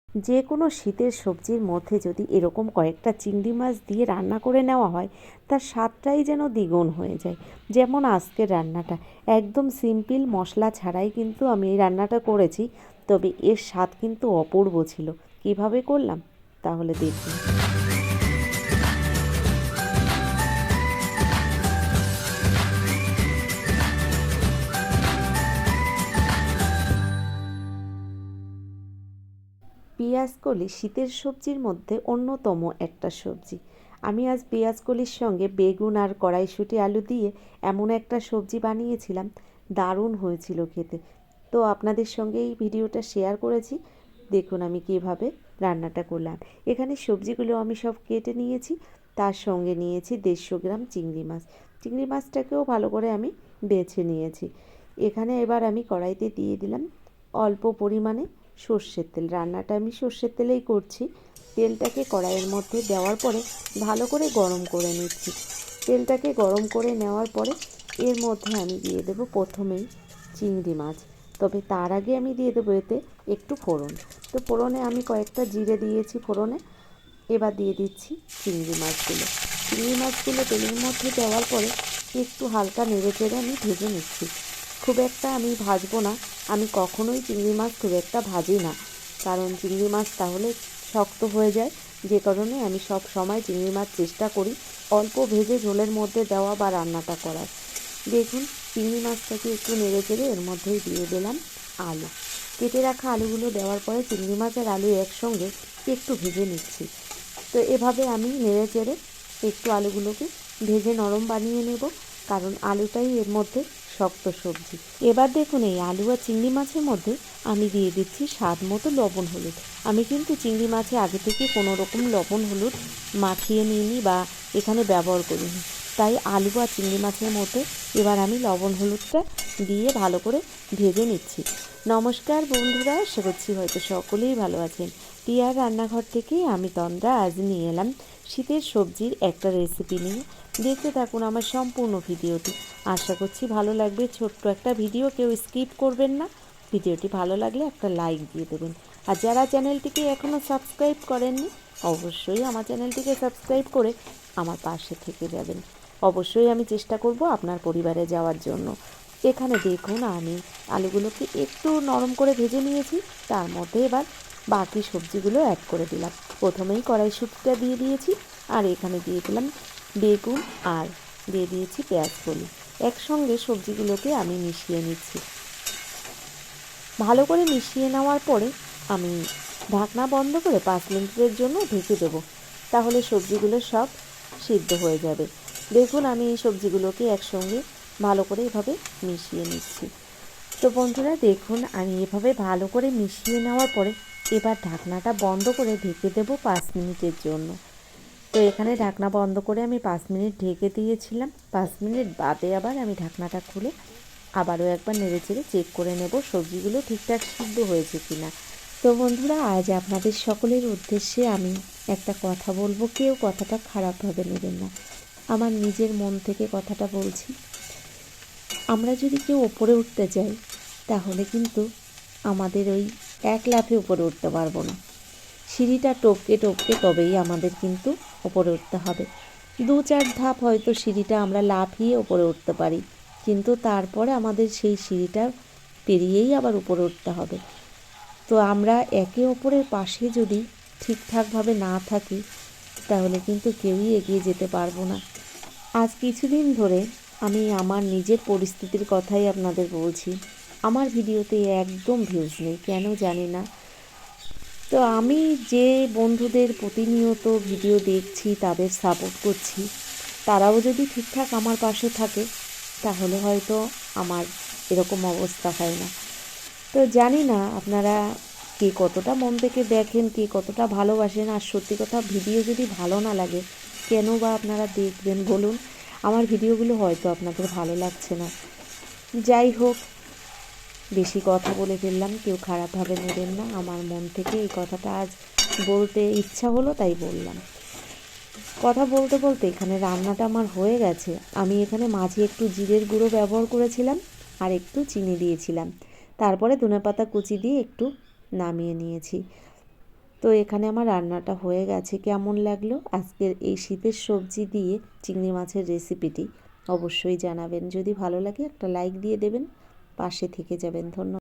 যে কোনো শীতের সবজির মধ্যে যদি এরকম কয়েকটা চিংড়ি মাছ দিয়ে রান্না করে নেওয়া হয়, তার স্বাদটাই যেন দ্বিগুণ হয়ে যায়। যেমন আজকের রান্নাটা একদম সিম্পল মশলা ছাড়াই কিন্তু আমি এই রান্নাটা করেছি, তবে এর স্বাদ কিন্তু অপূর্ব ছিল। কিভাবে করলাম তাহলে দেখুন। পেঁয়াজকলি শীতের সবজির মধ্যে অন্যতম একটা সবজি। আমি আজ পেঁয়াজকলির সঙ্গে বেগুন আর কড়াইশুঁটি আলু দিয়ে এমন একটা সবজি বানিয়েছিলাম, দারুণ হয়েছিল খেতে। তো আপনাদের সঙ্গে এই ভিডিওটা শেয়ার করেছি। দেখুন আমি কীভাবে রান্নাটা করলাম। এখানে সবজিগুলো আমি সব কেটে নিয়েছি, তার সঙ্গে নিয়েছি 150 গ্রাম চিংড়ি মাছ। চিংড়ি মাছটাকেও ভালো করে আমি বেছে নিয়েছি। এখানে এবার আমি কড়াইতে দিয়ে দিলাম অল্প পরিমাণে সর্ষের তেল। রান্নাটা আমি সর্ষের তেলেই করছি। তেলটাকে কড়াইয়ের মধ্যে দেওয়ার পরে ভালো করে গরম করে নিচ্ছি। তেলটাকে গরম করে নেওয়ার পরে এর মধ্যে আমি দিয়ে দেবো প্রথমেই চিংড়ি মাছ, তবে তার আগে আমি দিয়ে দেবো এতে একটু ফোড়ন। তো ফোড়নে আমি কয়েকটা জিরে দিয়েছি ফোড়নে। এবার দিয়ে দিচ্ছি চিংড়ি মাছগুলো। চিংড়ি মাছগুলো তেলের মধ্যে দেওয়ার পরে একটু হালকা নেড়ে চেড়ে আমি ভেজে নিচ্ছি। খুব একটা আমি ভাজবো না, আমি কখনোই চিংড়ি মাছ খুব একটা ভাজি না, কারণ চিংড়ি মাছ তাহলে শক্ত হয়ে যায়। যে কারণে আমি সব সময় চিংড়ি মাছ চেষ্টা করি অল্প ভেজে ঝোলের মধ্যে দেওয়া বা রান্নাটা করার। দেখুন চিংড়ি মাছটাকে একটু নেড়ে চেড়ে এর মধ্যেই দিয়ে দিলাম আলু। কেটে রাখা আলুগুলো দেওয়ার পরে চিংড়ি মাছ আর আলু একসঙ্গে একটু ভেজে নিচ্ছি। তো এভাবে আমি নেড়ে চেড়ে একটু আলুগুলোকে ভেজে নরম বানিয়ে নেব, কারণ আলুটাই এর মধ্যে শক্ত সবজি। এবার দেখুন এই আলু আর চিংড়ি মাছের মধ্যে আমি দিয়ে দিচ্ছি স্বাদ মতো লবণ হলুদ। আমি কিন্তু চিংড়ি মাছে আগে থেকে কোনো রকম লবণ হলুদ মাখিয়ে নিইনি বা এখানে ব্যবহার করিনি, তাই আলু আর চিংড়ি মাছের মধ্যে এবার আমি লবণ হলুদটা দিয়ে ভালো করে ভেজে নিচ্ছি। নমস্কার বন্ধুরা, আশা করছি হয়তো সকলেই ভালো আছেন। টিয়ার রান্নাঘর থেকে আমি তন্দ্রা আজ নিয়ে এলাম শীতের সবজির একটা রেসিপি নিয়ে। দেখতে থাকুন আমার সম্পূর্ণ ভিডিওটি, আশা করছি ভালো লাগবে। ছোট্ট একটা ভিডিও, কেউ স্কিপ করবেন না। ভিডিওটি ভালো লাগলে একটা লাইক দিয়ে দেবেন, আর যারা চ্যানেলটিকে এখনও সাবস্ক্রাইব করেননি অবশ্যই আমার চ্যানেলটিকে সাবস্ক্রাইব করে আমার পাশে থেকে যাবেন। অবশ্যই আমি চেষ্টা করব আপনার পরিবারে যাওয়ার জন্য। এখানে দেখুন আমি আলুগুলোকে একটু নরম করে ভেজে নিয়েছি, তার মধ্যে এবার বাকি সবজিগুলো অ্যাড করে দিলাম। প্রথমেই কড়াইশুঁটিটা দিয়ে দিয়েছি, আর এখানে দিয়ে দিলাম বেগুন আর দিয়ে দিয়েছি পেঁয়াজকলি। একসঙ্গে সবজিগুলোকে আমি মিশিয়ে নিচ্ছি। ভালো করে মিশিয়ে নেওয়ার পরে আমি ঢাকনা বন্ধ করে 5 মিনিটের জন্য ঢেকে দেবো, তাহলে সবজিগুলো সব সিদ্ধ হয়ে যাবে। দেখুন আমি এই সবজিগুলোকে একসঙ্গে ভালো করে এভাবে মিশিয়ে নিচ্ছি। তো বন্ধুরা দেখুন আমি এভাবে ভালো করে মিশিয়ে নেওয়ার পরে এবার ঢাকনাটা বন্ধ করে ঢেকে দেবো 5 মিনিটের জন্য। তো এখানে ঢাকনা বন্ধ করে আমি 5 মিনিট ঢেকে দিয়েছিলাম। 5 মিনিট বাদে আবার আমি ঢাকনাটা খুলে আবারও একবার নেড়েচেড়ে চেক করে নেব সবজিগুলো ঠিকঠাক সিদ্ধ হয়েছে কিনা। তো বন্ধুরা আজ আপনাদের সকলের উদ্দেশ্যে আমি একটা কথা বলবো, কেউ কথাটা খারাপভাবে নেবেন না, আমার নিজের মন থেকে কথাটা বলছি। আমরা যদি কেউ ওপরে উঠতে যাই তাহলে কিন্তু আমাদের ওই এক লাফে উপরে উঠতে পারবো না, সিঁড়িটা টপকে টপকে তবেই আমাদের কিন্তু ওপরে উঠতে হবে। 2-4 ধাপ হয়তো সিঁড়িটা আমরা লাফিয়ে ওপরে উঠতে পারি, কিন্তু তারপরে আমাদের সেই সিঁড়িটা পেরিয়েই আবার উপরে উঠতে হবে। তো আমরা একে অপরের পাশে যদি ঠিকঠাকভাবে না থাকি তাহলে কিন্তু কেউই এগিয়ে যেতে পারবো না। আজ কিছুদিন ধরে আমি আমার নিজের পরিস্থিতির কথাই আপনাদের বলছি। আমার ভিডিওতে একদম ভিউজ নেই, কেন জানি না। তো আমি যে বন্ধুদের প্রতিনিয়ত ভিডিও দেখছি, তাদের সাপোর্ট করছি, তারাও যদি ঠিকঠাক আমার পাশে থাকে তাহলে হয়তো আমার এরকম অবস্থা হয় না। তো জানি না আপনারা কে কতটা মন থেকে দেখেন, কে কতটা ভালোবাসেন। আর সত্যি কথা, ভিডিও যদি ভালো না লাগে কেন বা আপনারা দেখবেন বলুন? আমার ভিডিওগুলো হয়তো আপনাদের ভালো লাগছে না। যাই হোক, বেশি কথা বলে ফেললাম, কেউ খারাপভাবে নেবেন না। আমার মন থেকে এই কথাটা আজ বলতে ইচ্ছা হলো তাই বললাম। কথা বলতে বলতে এখানে রান্নাটা আমার হয়ে গেছে। আমি এখানে মাঝে একটু জিরের গুঁড়ো ব্যবহার করেছিলাম আর একটু চিনি দিয়েছিলাম, তারপরে ধনেপাতা কুচি দিয়ে একটু নামিয়ে নিয়েছি। তো এখানে আমার রান্নাটা হয়ে গেছে। কেমন লাগলো আজকের এই শীতের সবজি দিয়ে চিংড়ি মাছের রেসিপিটি অবশ্যই জানাবেন। যদি ভালো লাগে একটা লাইক দিয়ে দেবেন, পাশে থেকে যাবেন। ধন্যবাদ।